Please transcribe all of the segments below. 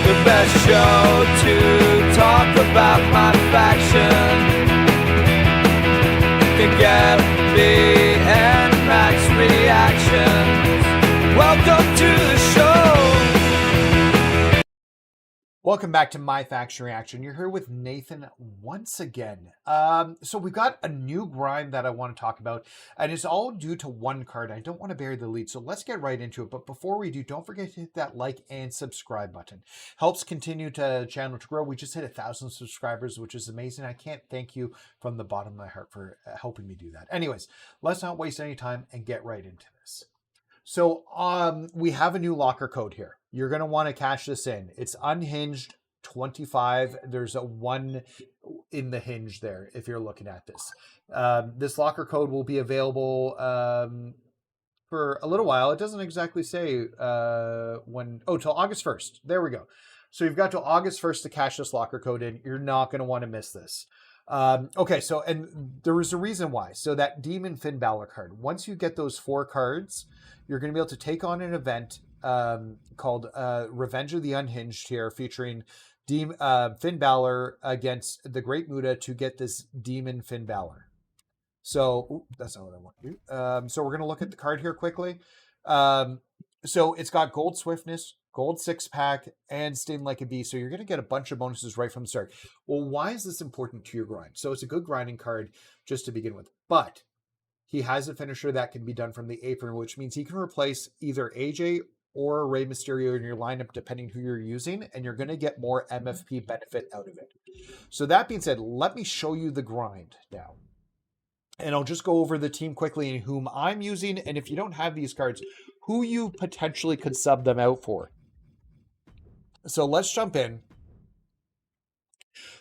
The best show to talk about my faction. Can get the Max reactions. Welcome to the show. Welcome back to MyFaction Reaction. You're here with Nathan once again. So we've got a new grind that I want to talk about, and it's all due to one card. I don't want to bury the lead, so let's get right into it. But before we do, don't forget to hit that like and subscribe button. Helps continue to channel to grow. We just hit 1,000 subscribers, which is amazing. I can't thank you from the bottom of my heart for helping me do that. Anyways, let's not waste any time and get right into this. So we have a new locker code here. You're going to want to cash this in. It's unhinged 25. There's a 1 in the hinge there if you're looking at this. This locker code will be available for a little while. It doesn't exactly say when. Oh, till August 1st. There we go. So you've got till August 1st to cash this locker code in. You're not going to want to miss this. Okay, so, and there was a reason why. So that Demon Finn Bálor card, once you get those 4 cards, you're going to be able to take on an event called Revenge of the Unhinged here, featuring Finn Bálor against the Great Muta to get this Demon Finn Bálor. So, that's not what I want to do. So we're going to look at the card here quickly. So it's got Gold Swiftness, Gold 6-pack, and Sting Like a Bee. So you're going to get a bunch of bonuses right from the start. Well, why is this important to your grind? So it's a good grinding card just to begin with. But he has a finisher that can be done from the apron, which means he can replace either AJ or Rey Mysterio in your lineup, depending who you're using, and you're going to get more MFP benefit out of it. So that being said, let me show you the grind now. And I'll just go over the team quickly and whom I'm using, and if you don't have these cards, who you potentially could sub them out for. So let's jump in.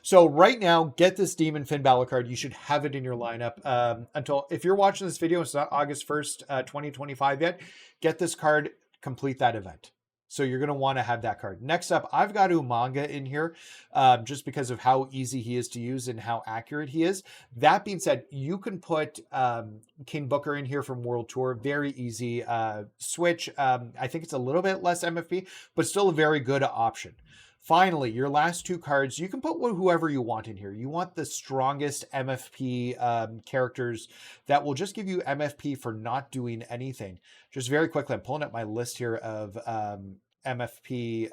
So right now, get this Demon Finn Bálor card. You should have it in your lineup until, if you're watching this video, it's not August 1st, 2025 yet. Get this card, complete that event. So you're going to want to have that card. Next up, I've got Umaga in here just because of how easy he is to use and how accurate he is. That being said, you can put King Booker in here from World Tour. Very easy switch. I think it's a little bit less MFP, but still a very good option. Finally, your last 2 cards, you can put whoever you want in here. You want the strongest MFP characters that will just give you MFP for not doing anything. Just very quickly, I'm pulling up my list here of MFP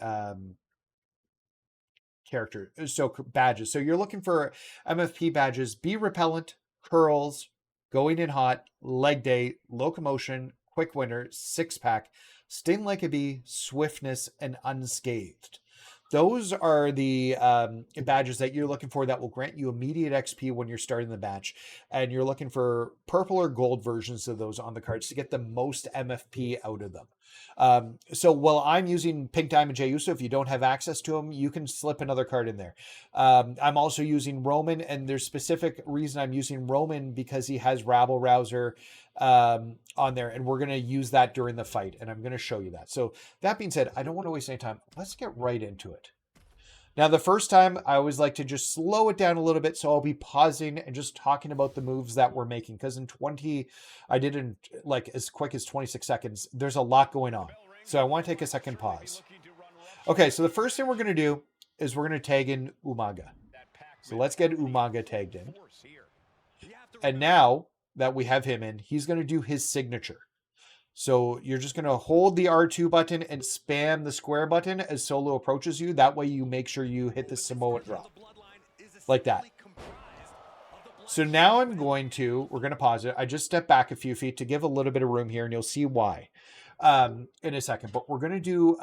characters. So badges. So you're looking for MFP badges. Be Repellent, Curls, Going in Hot, Leg Day, Locomotion, Quick Winner, 6-pack, Sting Like a Bee, Swiftness, and Unscathed. Those are the badges that you're looking for that will grant you immediate XP when you're starting the match. And you're looking for purple or gold versions of those on the cards to get the most MFP out of them. So while I'm using Pink Diamond Jey Uso, if you don't have access to him, you can slip another card in there. I'm also using Roman, and there's specific reason I'm using Roman because he has Rabble Rouser on there, and we're going to use that during the fight, and I'm going to show you that. So that being said, I don't want to waste any time. Let's get right into it. Now, the first time, I always like to just slow it down a little bit, so I'll be pausing and just talking about the moves that we're making, because in 20, I did in like as quick as 26 seconds. There's a lot going on, so I want to take a second pause. Okay, so the first thing we're going to do is we're going to tag in Umaga. So let's get Umaga tagged in. And now that we have him in, he's going to do his signature. So you're just going to hold the R2 button and spam the square button as Solo approaches you. That way you make sure you hit the Samoan drop. Like that. So now we're going to pause it. I just stepped back a few feet to give a little bit of room here, and you'll see why in a second. But we're going to do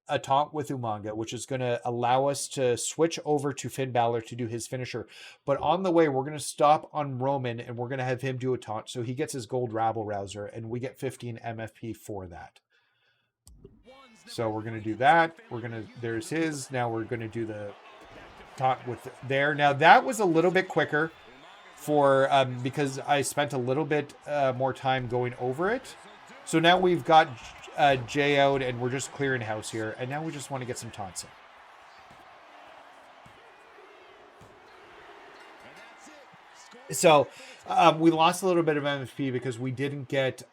a taunt with Umaga, which is going to allow us to switch over to Finn Bálor to do his finisher. But on the way, we're going to stop on Roman, and we're going to have him do a taunt. So he gets his gold Rabble Rouser, and we get 15 MFP for that. So we're going to do that. There's his. Now we're going to do the taunt with there. Now that was a little bit quicker for because I spent a little bit more time going over it. So now we've got Jay out, and we're just clearing house here, and now we just want to get some taunts in. So we lost a little bit of MFP because we didn't get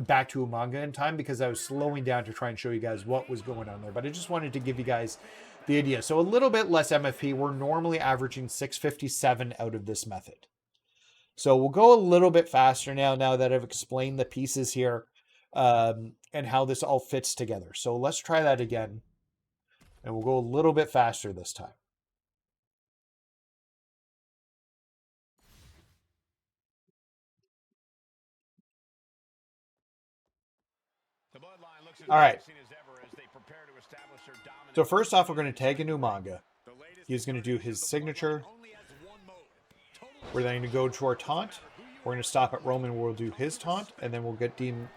back to Umaga in time because I was slowing down to try and show you guys what was going on there. But I just wanted to give you guys the idea. So a little bit less MFP. We're normally averaging 657 out of this method. So we'll go a little bit faster now that I've explained the pieces here and how this all fits together. So let's try that again. And we'll go a little bit faster this time. All right. So first off, we're going to tag in Umaga. He's going to do his signature. We're then going to go to our taunt. We're going to stop at Roman. We'll do his taunt. And then we'll get Demon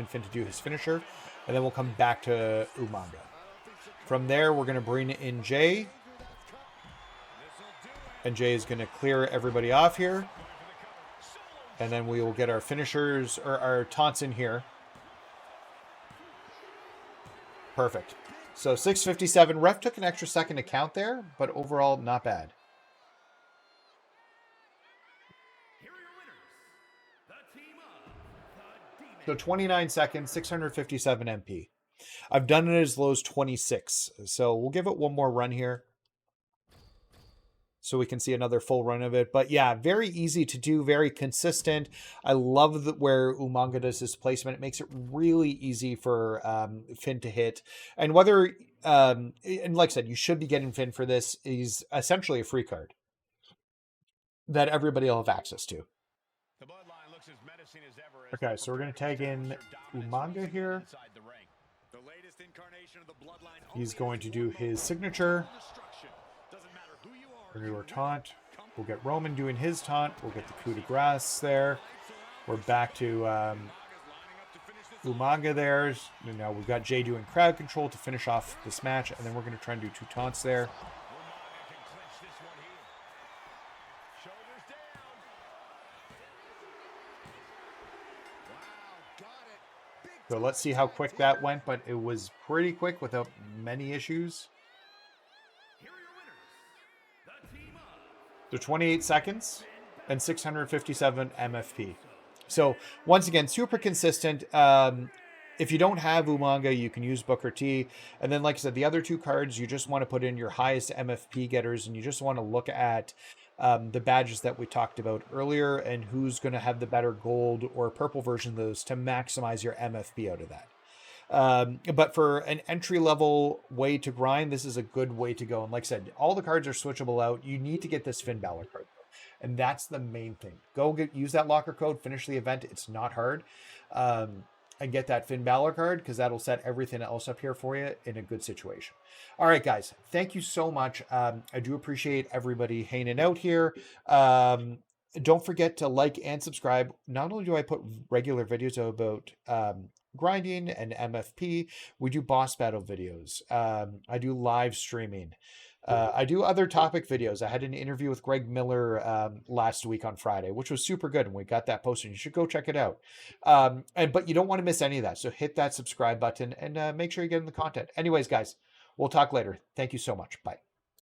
Finn to do his finisher. And then we'll come back to Umaga. From there, we're going to bring in Jay. And Jay is going to clear everybody off here. And then we will get our finishers, or our taunts in here. Perfect. So 657. Ref took an extra second to count there, but overall, not bad. So 29 seconds, 657 MP. I've done it as low as 26. So we'll give it one more run here, so we can see another full run of it. But yeah, very easy to do, very consistent. I love where Umaga does this placement. It makes it really easy for Finn to hit. And whether, and like I said, you should be getting Finn for this. He's essentially a free card that everybody will have access to. Okay, so we're going to tag in Umaga here. He's going to do his signature. We're going to do our taunt. We'll get Roman doing his taunt. We'll get the coup de grace there. We're back to Umaga there. And now we've got Jay doing crowd control to finish off this match. And then we're going to try and do 2 taunts there. So let's see how quick that went, but it was pretty quick without many issues. So 28 seconds and 657 MFP. So once again, super consistent. If you don't have Umaga, you can use Booker T. And then, like I said, the other 2 cards, you just want to put in your highest MFP getters, and you just want to look at the badges that we talked about earlier and who's going to have the better gold or purple version of those to maximize your MFP out of that. But for an entry-level way to grind, this is a good way to go. And like I said, all the cards are switchable out. You need to get this Finn Bálor card, and that's the main thing. Go use that locker code, finish the event. It's not hard. And get that Finn Bálor card, because that'll set everything else up here for you in a good situation. All right, guys, thank you so much. I do appreciate everybody hanging out here. Don't forget to like and subscribe. Not only do I put regular videos about grinding and MFP, we do boss battle videos. I do live streaming. I do other topic videos. I had an interview with Greg Miller last week on Friday, which was super good, and we got that posted. You should go check it out. But you don't want to miss any of that, so hit that subscribe button and make sure you're getting the content. Anyways, guys, we'll talk later. Thank you so much. Bye.